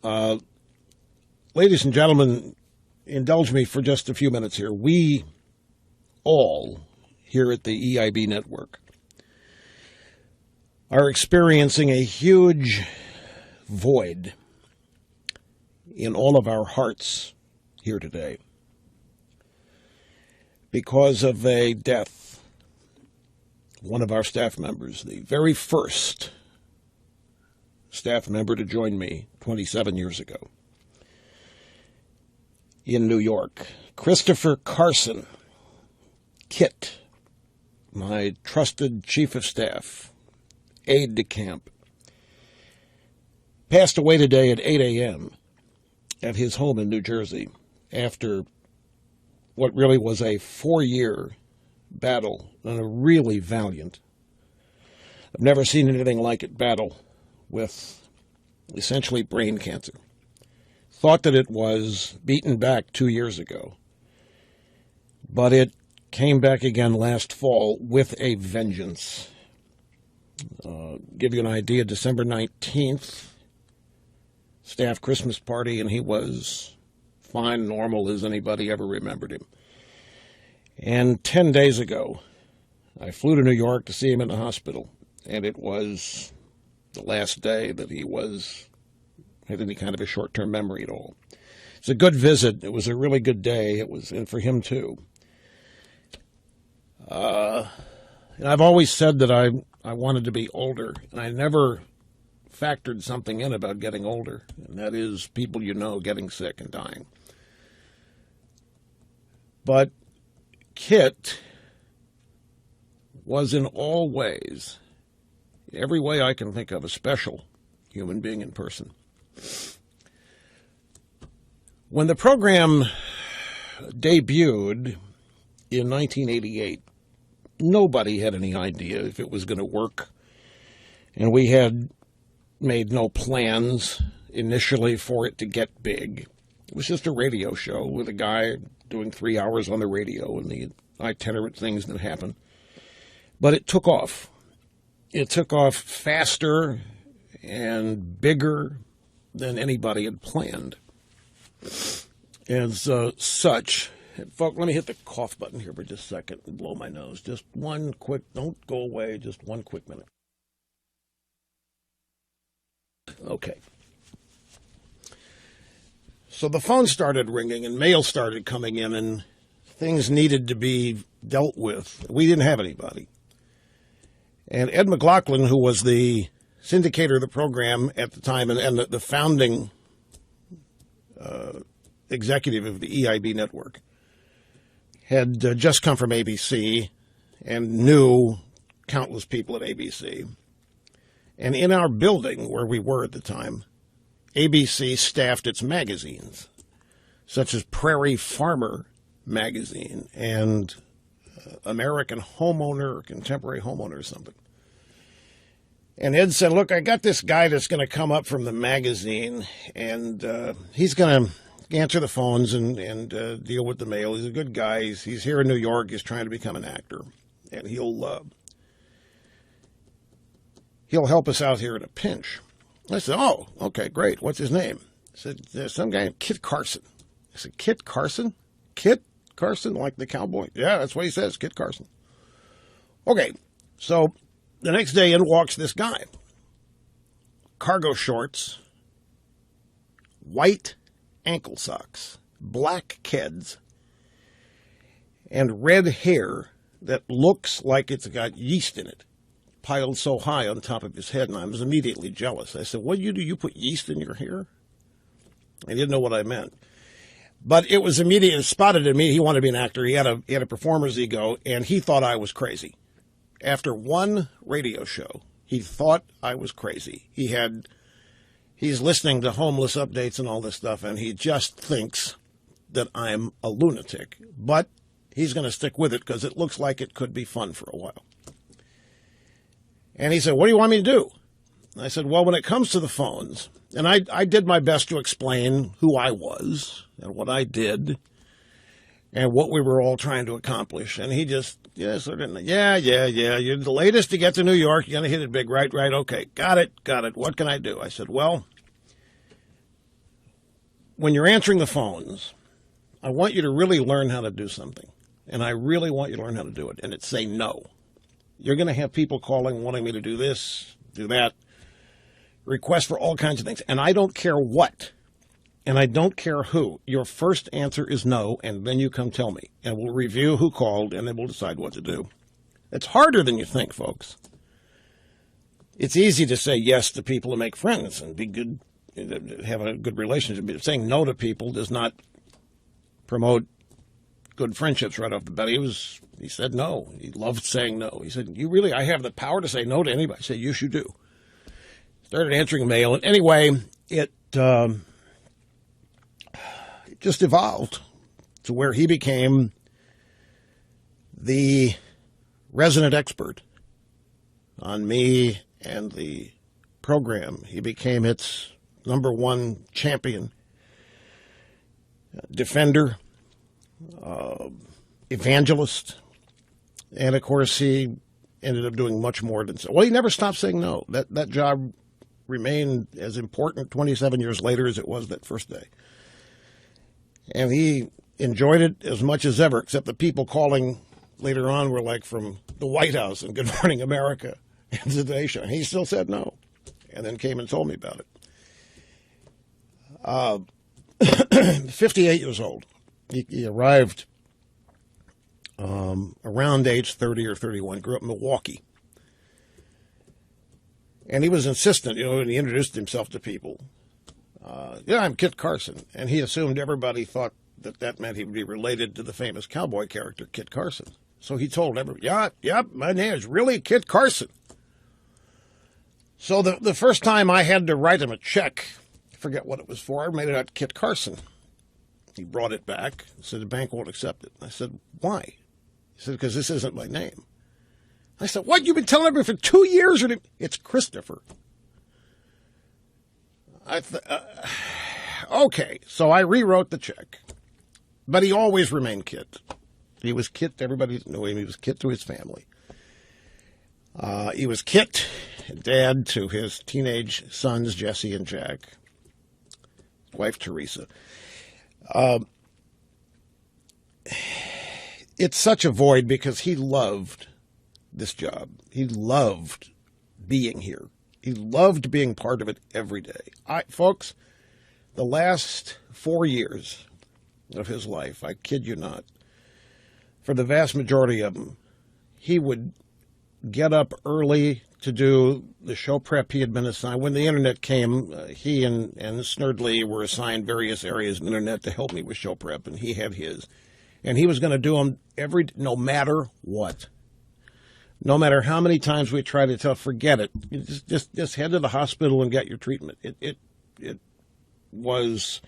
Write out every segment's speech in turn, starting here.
Uh, Ladies and gentlemen, indulge me for just a few minutes here. We all here at the EIB Network are experiencing a huge void in all of our hearts here today because of a death. One of our staff members, the very first staff member to join me 27 years ago in New York, Christopher Carson, Kit, my trusted chief of staff, aide-de-camp, passed away today at 8 a.m. at his home in New Jersey after what really was a 4-year battle and a really valiant, I've never seen anything like it, battle with essentially brain cancer. Thought that it was beaten back 2 years ago, but it came back again last fall with a vengeance. Give you an idea, December 19th, staff Christmas party, and he was fine, normal as anybody ever remembered him. And 10 days ago, I flew to New York to see him in the hospital, and it was the last day that he had any kind of a short-term memory at all. It's a good visit. It was a really good day. And for him too. And I've always said that I wanted to be older, and I never factored something in about getting older, and that is people you know getting sick and dying. But Kit was in all ways, every way I can think of, a special human being in person. When the program debuted in 1988, nobody had any idea if it was going to work, and we had made no plans initially for it to get big. It was just a radio show with a guy doing 3 hours on the radio and the itinerant things that happened. But it took off. It took off faster and bigger than anybody had planned. As such, folks, let me hit the cough button here for just a second and blow my nose. Just one quick, don't go away, just one quick minute. Okay. So the phone started ringing and mail started coming in and things needed to be dealt with. We didn't have anybody. And Ed McLaughlin, who was the syndicator of the program at the time and the founding executive of the EIB Network, had just come from ABC and knew countless people at ABC. And in our building where we were at the time, ABC staffed its magazines, such as Prairie Farmer magazine and American Homeowner or Contemporary Homeowner or something. And Ed said, look, I got this guy that's going to come up from the magazine, and he's going to answer the phones and deal with the mail. He's a good guy. He's here in New York. He's trying to become an actor, and he'll help us out here in a pinch. I said, oh, okay, great. What's his name? I said, there's some guy named Kit Carson. I said, Kit Carson? Kit Carson, like the cowboy? Yeah, that's what he says, Kit Carson. Okay, so the next day in walks this guy. Cargo shorts, white ankle socks, black Keds, and red hair that looks like it's got yeast in it, piled so high on top of his head, and I was immediately jealous. I said, what do you do? You put yeast in your hair? I didn't know what I meant. But it was immediately spotted in me. He wanted to be an actor. He had a performer's ego, and he thought I was crazy. After one radio show, he thought I was crazy. He's listening to homeless updates and all this stuff, and he just thinks that I'm a lunatic. But he's going to stick with it because it looks like it could be fun for a while. And he said, what do you want me to do? I said, well, when it comes to the phones, and I did my best to explain who I was and what I did and what we were all trying to accomplish. And he just, yeah, you're the latest to get to New York. You're going to hit it big, right? Okay, got it. What can I do? I said, well, when you're answering the phones, I want you to really learn how to do something. And I really want you to learn how to do it. And it's say no. You're going to have people calling, wanting me to do this, do that, requests for all kinds of things. And I don't care what. And I don't care who. Your first answer is no, and then you come tell me. And we'll review who called, and then we'll decide what to do. It's harder than you think, folks. It's easy to say yes to people and make friends and be good, have a good relationship. But saying no to people does not promote good friendships right off the bat. He said no. He loved saying no. He said, I have the power to say no to anybody. I said, yes, you do. Started answering mail. And anyway, it just evolved to where he became the resident expert on me and the program. He became its number one champion, defender, evangelist, and of course he ended up doing much more than so. Well, he never stopped saying no. That job remained as important 27 years later as it was that first day. And he enjoyed it as much as ever, except the people calling later on were like from the White House and Good Morning America and Today Show. And he still said no, and then came and told me about it. 58 years old. He arrived around age 30 or 31, grew up in Milwaukee. And he was insistent, and he introduced himself to people. I'm Kit Carson. And he assumed everybody thought that meant he would be related to the famous cowboy character, Kit Carson. So he told everybody, my name is really Kit Carson. So the first time I had to write him a check, I forget what it was for, I made it out Kit Carson. He brought it back and said the bank won't accept it. I said, why? He said, because this isn't my name. I said, what? You've been telling me for 2 years? It's Christopher. Okay, so I rewrote the check. But he always remained Kit. He was Kit to everybody that knew him. He was Kit to his family. He was Kit, dad to his teenage sons, Jesse and Jack, wife Teresa. It's such a void because he loved this job. He loved being here. He loved being part of it every day. Folks, the last 4 years of his life, I kid you not, for the vast majority of them, he would get up early to do the show prep he had been assigned. When the internet came, he and Snerdley were assigned various areas of the internet to help me with show prep, and he had his. And he was going to do them no matter what. No matter how many times we tried to tell, forget it. Just head to the hospital and get your treatment. It was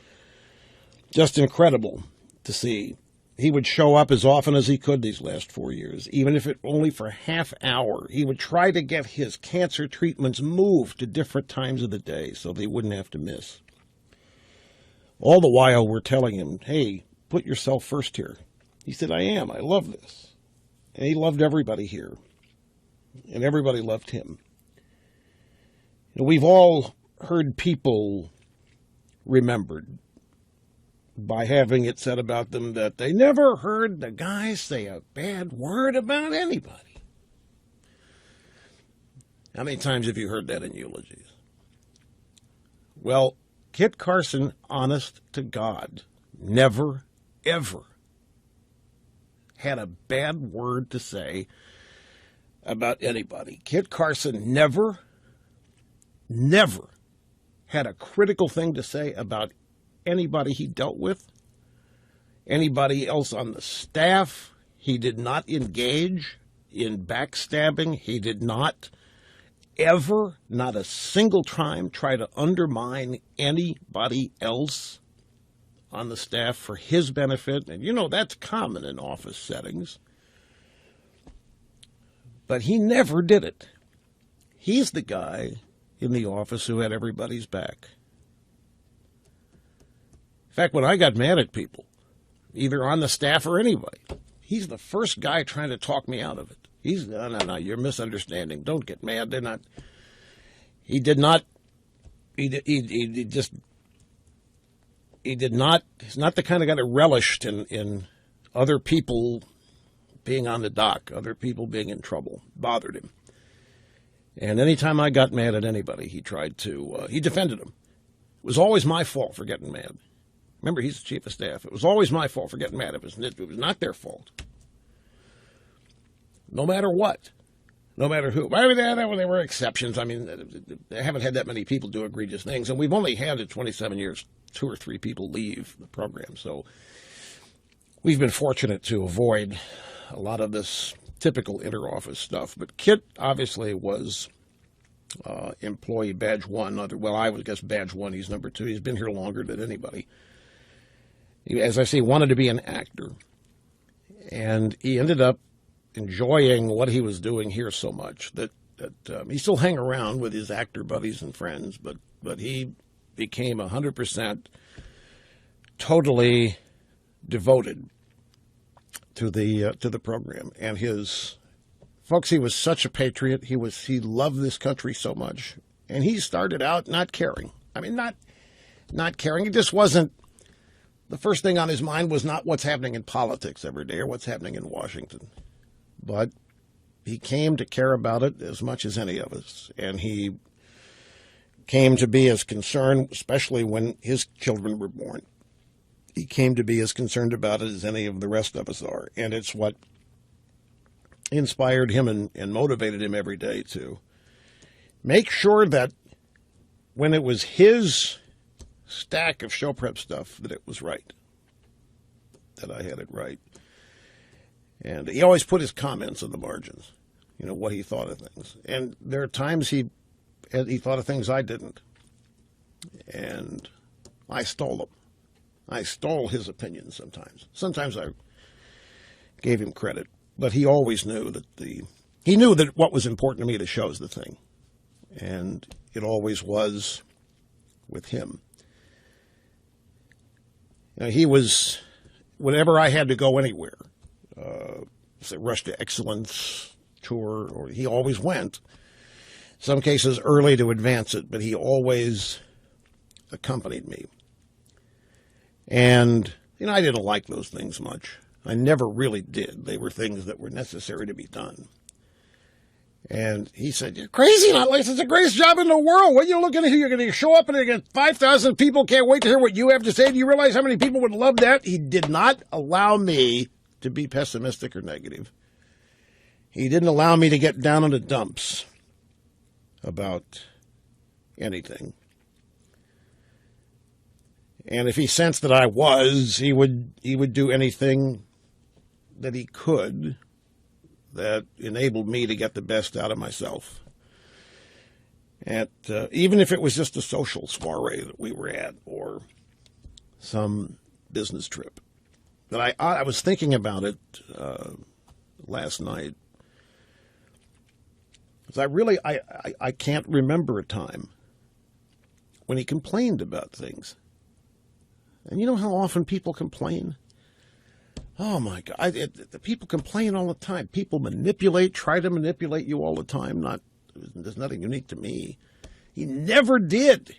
just incredible to see. He would show up as often as he could these last 4 years, even if it only for half hour. He would try to get his cancer treatments moved to different times of the day so they wouldn't have to miss. All the while we're telling him, hey, put yourself first here. He said, I am. I love this. And he loved everybody here. And everybody loved him. We've all heard people remembered by having it said about them that they never heard the guy say a bad word about anybody. How many times have you heard that in eulogies? Well, Kit Carson, honest to God, never, ever had a bad word to say about anybody. Kit Carson never had a critical thing to say about anybody he dealt with, anybody else on the staff. He did not engage in backstabbing. He did not ever, not a single time, try to undermine anybody else on the staff for his benefit. And that's common in office settings. But he never did it. He's the guy in the office who had everybody's back. In fact, when I got mad at people, either on the staff or anybody, he's the first guy trying to talk me out of it. He's, no, you're misunderstanding. Don't get mad. They're not. He he's not the kind of guy that relished in other people being on the dock, other people being in trouble. Bothered him. And anytime I got mad at anybody, he defended them. It was always my fault for getting mad. Remember, he's the chief of staff. It was always my fault for getting mad. It was not their fault. No matter what. No matter who. I mean, there were exceptions. I mean, I haven't had that many people do egregious things. And we've only had, in 27 years, 2 or 3 people leave the program. So we've been fortunate to avoid a lot of this typical inter-office stuff. But Kit obviously was employee badge 1. Well, I would guess badge 1. He's number 2. He's been here longer than anybody. He, as I say, wanted to be an actor. And he ended up enjoying what he was doing here so much that he still hang around with his actor buddies and friends, but he became 100% totally devoted to the program. And his folks, he was such a patriot. He loved this country so much, and he started out not caring. I mean, not caring. It just wasn't. The first thing on his mind was not what's happening in politics every day or what's happening in Washington. But he came to care about it as much as any of us. And he came to be as concerned, especially when his children were born. He came to be as concerned about it as any of the rest of us are. And it's what inspired him and motivated him every day to make sure that when it was his stack of show prep stuff, that it was right, that I had it right. And he always put his comments in the margins, what he thought of things. And there are times he thought of things I didn't. And I stole them. I stole his opinions sometimes. Sometimes I gave him credit. But he always knew that what was important to me, the show's the thing. And it always was with him. He was, whenever I had to go anywhere, Rush to Excellence tour, or he always went. Some cases early to advance it, but he always accompanied me. And, I didn't like those things much. I never really did. They were things that were necessary to be done. And he said, "You're crazy, not like it's the greatest job in the world. What are you looking at here? You're going to show up and you get 5,000 people, can't wait to hear what you have to say. Do you realize how many people would love that?" He did not allow me to be pessimistic or negative. He didn't allow me to get down in the dumps about anything. And if he sensed that I was, he would do anything that he could that enabled me to get the best out of myself. Even if it was just a social soiree that we were at or some business trip. But I was thinking about it last night. Because I can't remember a time when he complained about things. And you know how often people complain? Oh, my God. The people complain all the time. People try to manipulate you all the time. There's nothing unique to me. He never did.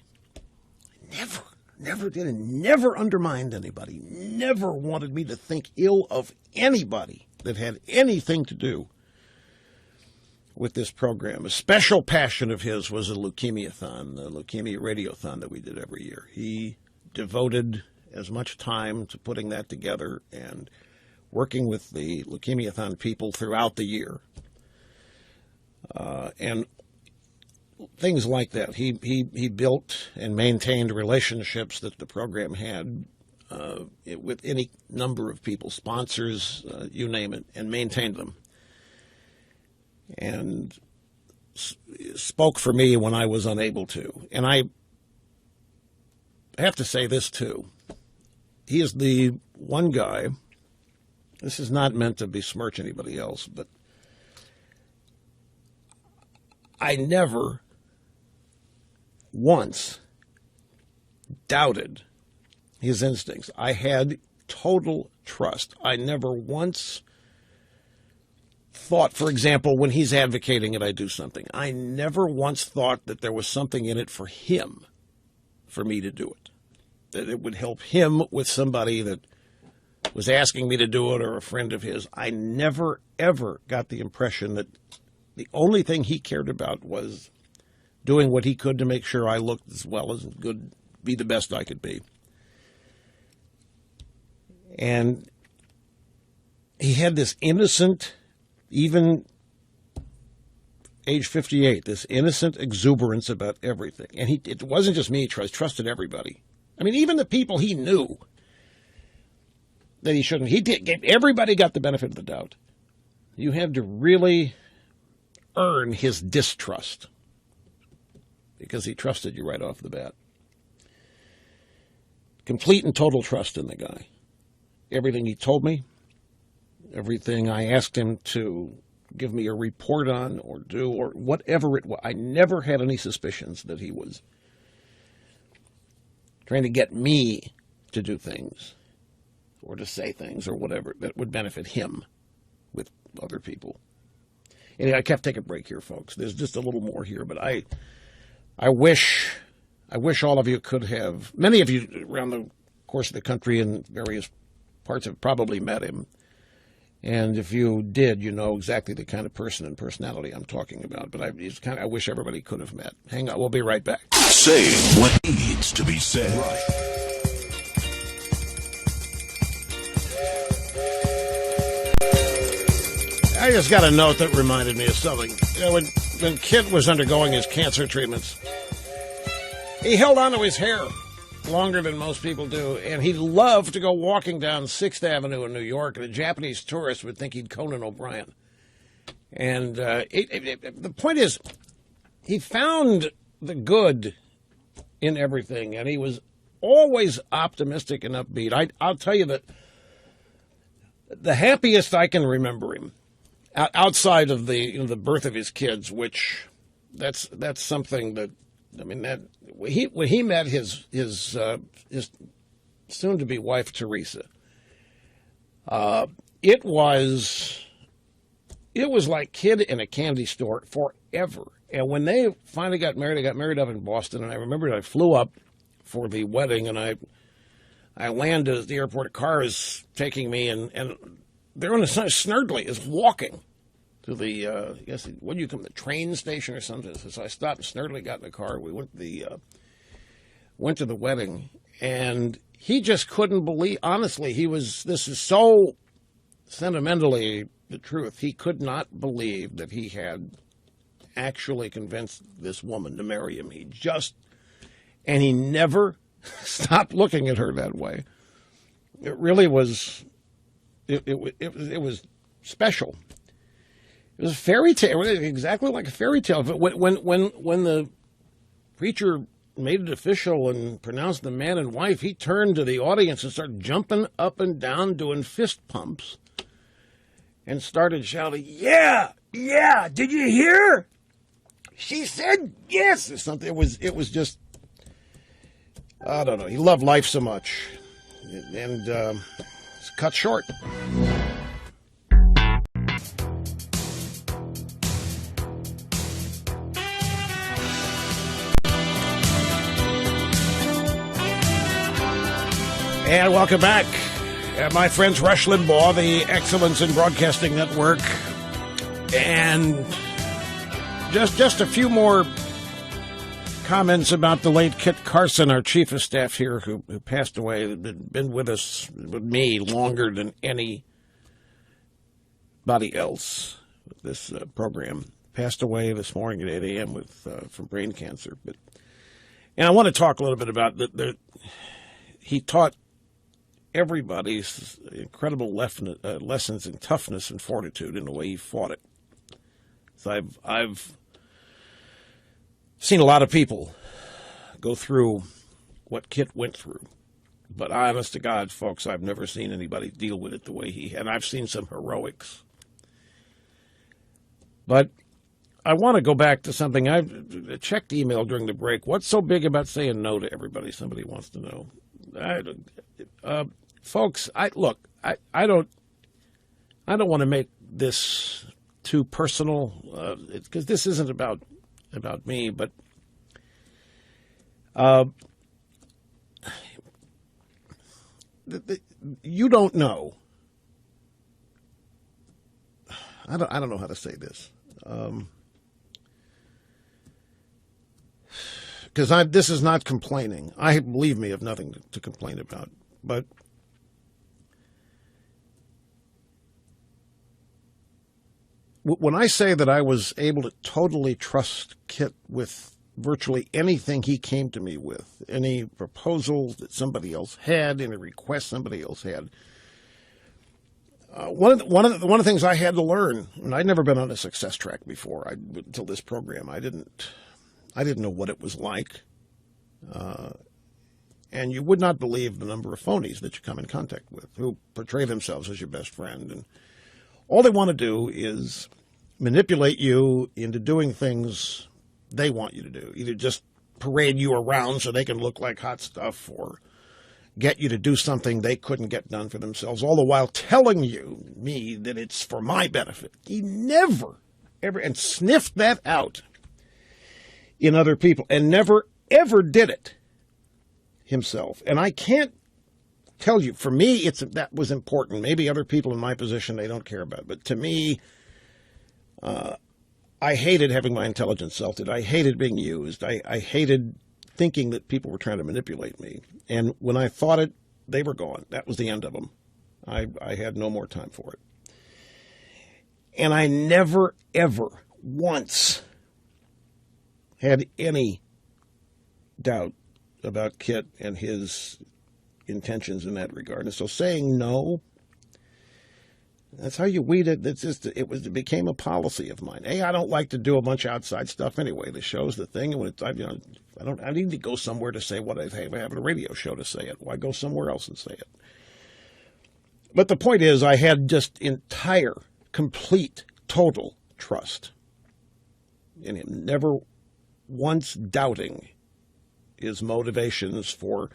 Never did, and never undermined anybody. Never wanted me to think ill of anybody that had anything to do with this program. A special passion of his was a leukemia-thon, the leukemia radiothon that we did every year. He devoted as much time to putting that together and working with the leukemia-thon people throughout the year. And things like that. He built and maintained relationships that the program had with any number of people, sponsors, you name it, and maintained them. And spoke for me when I was unable to. And I have to say this, too. He is the one guy, this is not meant to besmirch anybody else, but I never once doubted his instincts. I had total trust. I never once thought, for example, when he's advocating it, I do something. I never once thought that there was something in it for him, for me to do it. that it would help him with somebody that was asking me to do it or a friend of his. I never, ever got the impression that the only thing he cared about was doing what he could to make sure I looked as well as good, be the best I could be. And he had this innocent, even age 58, this innocent exuberance about everything. And it wasn't just me, he trusted everybody. I mean, even the people he knew that he shouldn't. Everybody got the benefit of the doubt. You had to really earn his distrust because he trusted you right off the bat. Complete and total trust in the guy. Everything he told me, everything I asked him to give me a report on or do or whatever it was, I never had any suspicions that he was trying to get me to do things or to say things or whatever that would benefit him with other people. Anyway, I have to take a break here, folks. There's just a little more here, but I wish all of you could have, many of you around the course of the country in various parts have probably met him. And if you did, you know exactly the kind of person and personality I'm talking about. But I wish everybody could have met. Hang on, we'll be right back. Say what needs to be said. I just got a note that reminded me of something. You know, when Kit was undergoing his cancer treatments, he held on to his hair longer than most people do, and he loved to go walking down 6th Avenue in New York, and a Japanese tourist would think he'd Conan O'Brien. And the point is, he found the good in everything, and he was always optimistic and upbeat. I'll tell you that the happiest I can remember him, outside of the birth of his kids, which that's something that, I mean, that when he met his soon-to-be wife Teresa, it was like kid in a candy store forever. And when they finally got married, they got married up in Boston, and I remember I flew up for the wedding, and I landed at the airport. A car is taking me, and they're on Snurdly is walking to the the train station or something. So I stopped and Snurdly got in the car. We went to the wedding, and he just couldn't believe. Honestly, this is so sentimentally the truth. He could not believe that he had actually convinced this woman to marry him. And he never stopped looking at her that way. It really was. It was special. It was a fairy tale, exactly like a fairy tale. But when the preacher made it official and pronounced them man and wife, he turned to the audience and started jumping up and down, doing fist pumps, and started shouting, "Yeah, yeah! Did you hear? She said yes!" or something. It was just, I don't know. He loved life so much, and it's cut short. And welcome back. My friends, Rush Limbaugh, the Excellence in Broadcasting Network. And just a few more comments about the late Kit Carson, our chief of staff here, who passed away. Had been with me longer than anybody else with this program. Passed away this morning at 8 a.m. from brain cancer. And I want to talk a little bit about that. He taught everybody's incredible lessons in toughness and fortitude in the way he fought it. So I've seen a lot of people go through what Kit went through, but honest to God, folks, I've never seen anybody deal with it the way he had. And I've seen some heroics. But I want to go back to something. I've checked email during the break. What's so big about saying no to everybody? Somebody wants to know. Folks, I don't want to make this too personal because this isn't about you don't know. I don't know how to say this. Because this is not complaining. I, believe me, have nothing to complain about. But when I say that I was able to totally trust Kit with virtually anything he came to me with, any proposals that somebody else had, any requests somebody else had, one of the things I had to learn, and I'd never been on a success track before until this program. I didn't know what it was like, and you would not believe the number of phonies that you come in contact with who portray themselves as your best friend, and all they want to do is manipulate you into doing things they want you to do, either just parade you around so they can look like hot stuff, or get you to do something they couldn't get done for themselves, all the while telling me that it's for my benefit. He never, ever, and sniffed that out in other people, and never, ever did it himself. And I can't tell you, for me, that was important. Maybe other people in my position, they don't care about it. But to me, I hated having my intelligence self-ed. I hated being used. I hated thinking that people were trying to manipulate me. And when I thought it, they were gone. That was the end of them. I had no more time for it. And I never, ever once had any doubt about Kit and his intentions in that regard. And so saying no, that's how you weed it. It became a policy of mine. Hey, I don't like to do a bunch of outside stuff anyway. The show's the thing, and I need to go somewhere to say what I have a radio show to say it. Why go somewhere else and say it? But the point is, I had just entire, complete, total trust in him. Never once doubting his motivations for.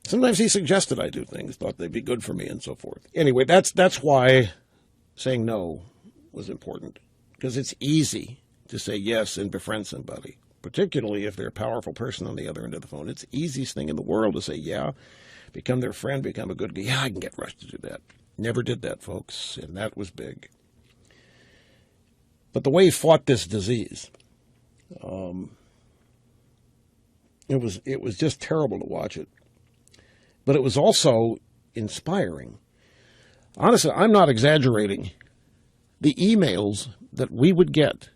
Sometimes he suggested I do things, thought they'd be good for me, and so forth. Anyway, that's why saying no was important, because it's easy to say yes and befriend somebody, particularly if they're a powerful person on the other end of the phone. It's the easiest thing in the world to say, yeah, become their friend, become a good guy. Yeah, I can get Rush to do that. Never did that, folks, and that was big. But the way he fought this disease, it was just terrible to watch it. But it was also inspiring. Honestly, I'm not exaggerating. The emails that we would get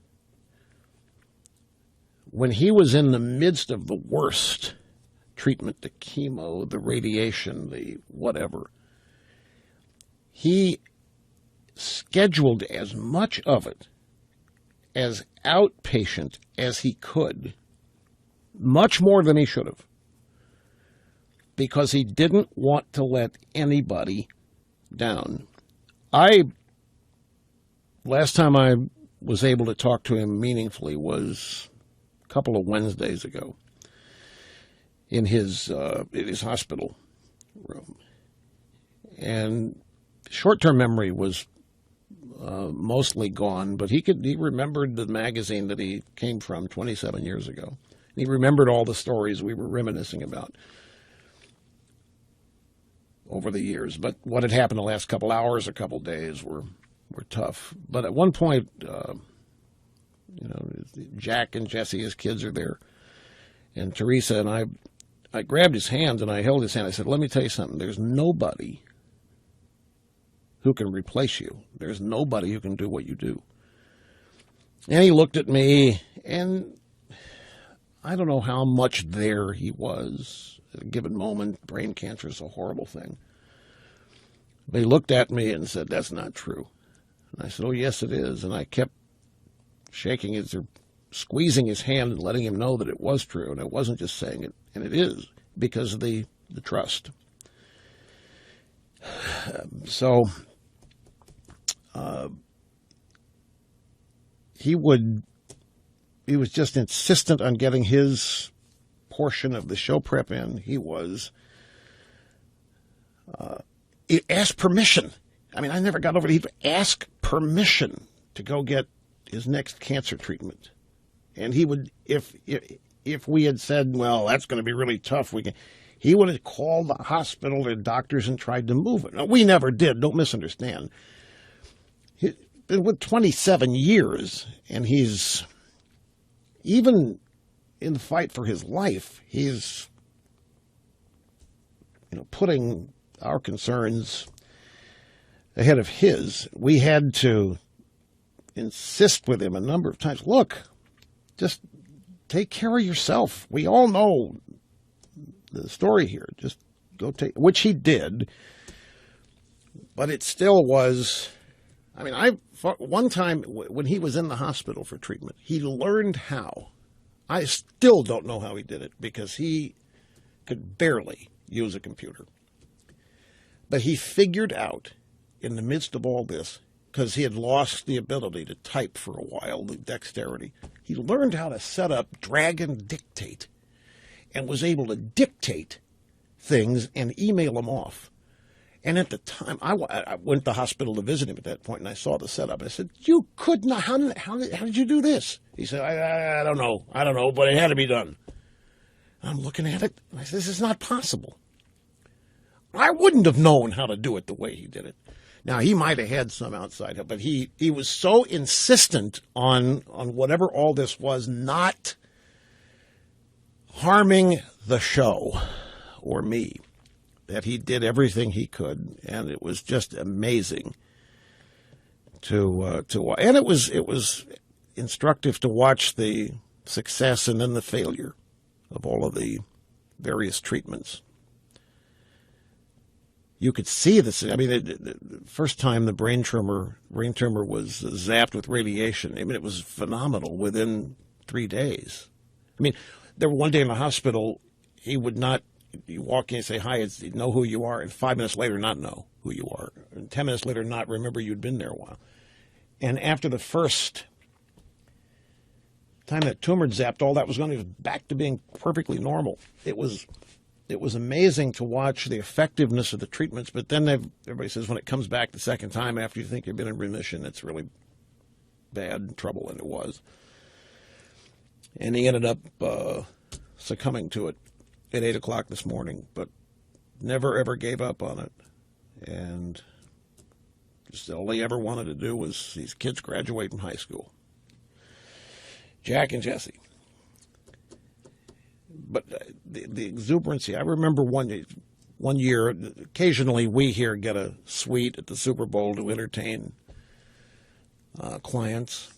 when he was in the midst of the worst treatment, the chemo, the radiation, the whatever, he scheduled as much of it as outpatient as he could, much more than he should have, because he didn't want to let anybody down. Last time I was able to talk to him meaningfully was a couple of Wednesdays ago in his hospital room. And short-term memory was mostly gone, but he remembered the magazine that he came from 27 years ago. He remembered all the stories we were reminiscing about over the years. But what had happened the last couple hours, a couple days were tough. But at one point, Jack and Jesse, his kids, are there, and Teresa, and I grabbed his hand and I held his hand. I said, let me tell you something. There's nobody who can replace you. There's nobody who can do what you do. And he looked at me, and I don't know how much there he was at a given moment. Brain cancer is a horrible thing. But he looked at me and said, that's not true. And I said, oh, yes, it is. And I kept shaking his, or squeezing his hand and letting him know that it was true. And I wasn't just saying it. And it is, because of the trust. So he was just insistent on getting his portion of the show prep in. He was he asked permission. I mean, I never got over it. He'd ask permission to go get his next cancer treatment. And he would, if we had said, well, that's going to be really tough, He would have called the hospital or doctors and tried to move it. Now, we never did. Don't misunderstand. He's been with 27 years, and he's, even in the fight for his life, he's, putting our concerns ahead of his. We had to insist with him a number of times, look, just take care of yourself. We all know the story here. Just go take, which he did. But it still was, one time when he was in the hospital for treatment, he learned how. I still don't know how he did it because he could barely use a computer. But he figured out in the midst of all this, because he had lost the ability to type for a while, the dexterity, he learned how to set up drag and dictate and was able to dictate things and email them off. And at the time, I went to the hospital to visit him at that point, and I saw the setup. I said, you could not, how did you do this? He said, I don't know, but it had to be done. I'm looking at it, and I said, this is not possible. I wouldn't have known how to do it the way he did it. Now, he might have had some outside help, but he was so insistent on whatever all this was, not harming the show or me, that he did everything he could, and it was just amazing to and it was instructive to watch the success and then the failure of all of the various treatments. You could see this. The first time the brain tumor was zapped with radiation, it was phenomenal within 3 days. There were one day in the hospital, you walk in and say, hi, know who you are, and 5 minutes later not know who you are, and 10 minutes later not remember you'd been there a while. And after the first time that tumor zapped, all that was gone, he was back to being perfectly normal. It was amazing to watch the effectiveness of the treatments, but then everybody says when it comes back the second time after you think you've been in remission, it's really bad trouble, and it was. And he ended up succumbing to it at 8 o'clock this morning, but never, ever gave up on it. And just all he ever wanted to do was these kids graduate from high school. Jack and Jesse. But the exuberancy, I remember one year, occasionally we here get a suite at the Super Bowl to entertain clients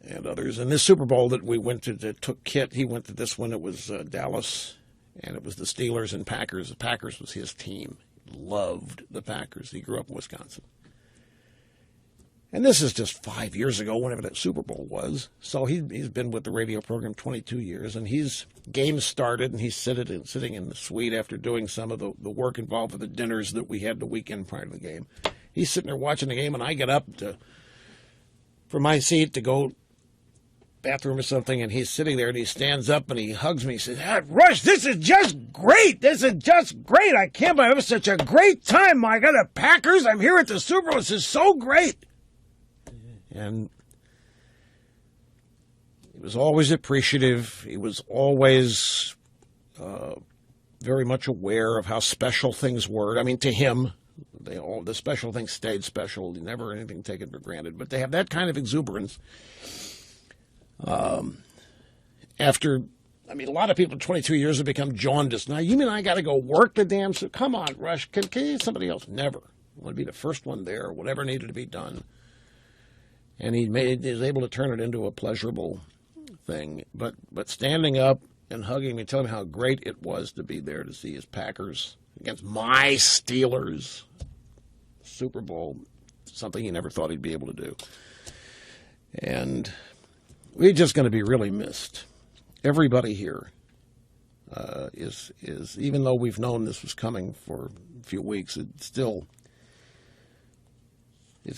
and others. And this Super Bowl that we went to, that took Kit, he went to this one, it was Dallas, and it was the Steelers and Packers. The Packers was his team. He loved the Packers. He grew up in Wisconsin. And this is just 5 years ago, whenever that Super Bowl was. So he's been with the radio program 22 years, and games started, and he's sitting in the suite after doing some of the work involved with the dinners that we had the weekend prior to the game. He's sitting there watching the game, and I get up from my seat to go bathroom or something, and he's sitting there, and he stands up, and he hugs me. He says, Rush, this is just great. This is just great. I can't believe it was such a great time. I got the Packers. I'm here at the Super Bowl. This is so great. And he was always appreciative. He was always very much aware of how special things were. To him, the special things stayed special. Never anything taken for granted. But they have that kind of exuberance. After, a lot of people 22 years have become jaundiced. Now, you mean I got to go work the damn suit? Come on, Rush. Can you somebody else? Never. I want to be the first one there, whatever needed to be done. And he was able to turn it into a pleasurable thing. But standing up and hugging me, telling me how great it was to be there to see his Packers against my Steelers Super Bowl, something he never thought he'd be able to do. And we're just going to be really missed. Everybody here is, even though we've known this was coming for a few weeks, it's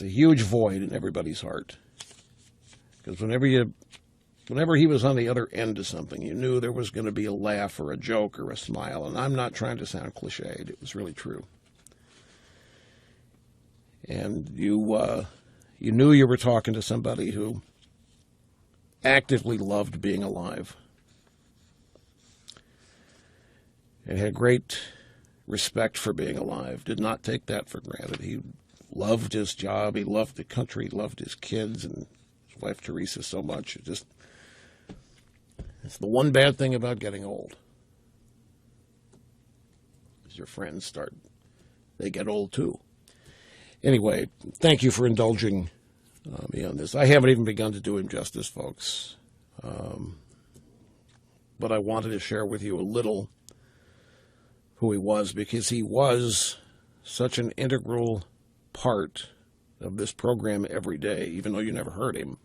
a huge void in everybody's heart. Because whenever he was on the other end of something, you knew there was going to be a laugh or a joke or a smile. And I'm not trying to sound cliched. It was really true. And you knew you were talking to somebody who actively loved being alive. and had great respect for being alive. Did not take that for granted. He loved his job. He loved the country. He loved his kids and his wife Teresa so much. It's the one bad thing about getting old. As your friends they get old too. Anyway, thank you for indulging me on this. I haven't even begun to do him justice, folks. But I wanted to share with you a little who he was, because he was such an integral part of this program every day, even though you never heard him.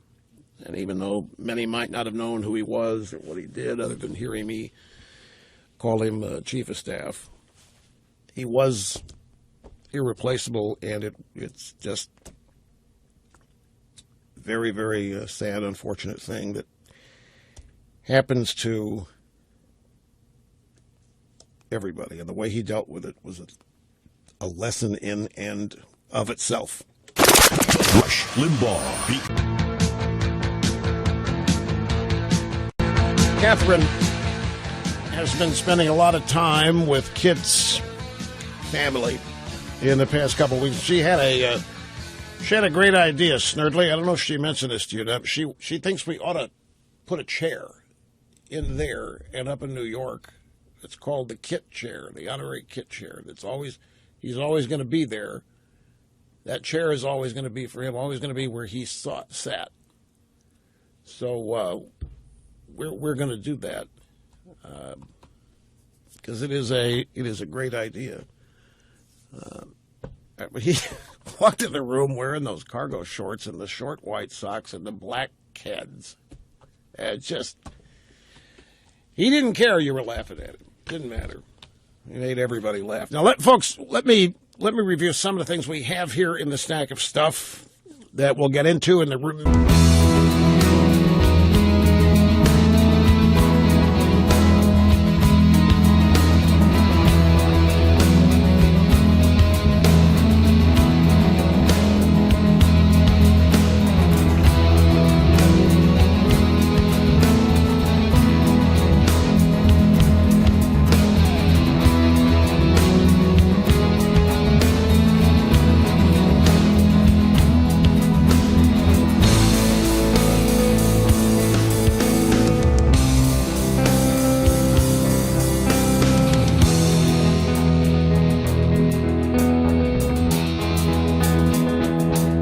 And even though many might not have known who he was or what he did, other than hearing me call him chief of staff, he was irreplaceable, and it's just very, very sad, unfortunate thing that happens to everybody. And the way he dealt with it was a lesson in and of itself. Rush Limbaugh. Catherine has been spending a lot of time with Kit's family in the past couple of weeks. She had a great idea, Snurdly. I don't know if she mentioned this to you. She thinks we ought to put a chair in there and up in New York. It's called the Kit chair, the honorary Kit chair. He's always going to be there. That chair is always going to be for him, always going to be where he sat. So we're going to do that because it is a great idea. He walked in the room wearing those cargo shorts and the short white socks and the black Keds. He didn't care you were laughing at him. Didn't matter. He made everybody laugh. Now, let me review some of the things we have here in the stack of stuff that we'll get into in the room.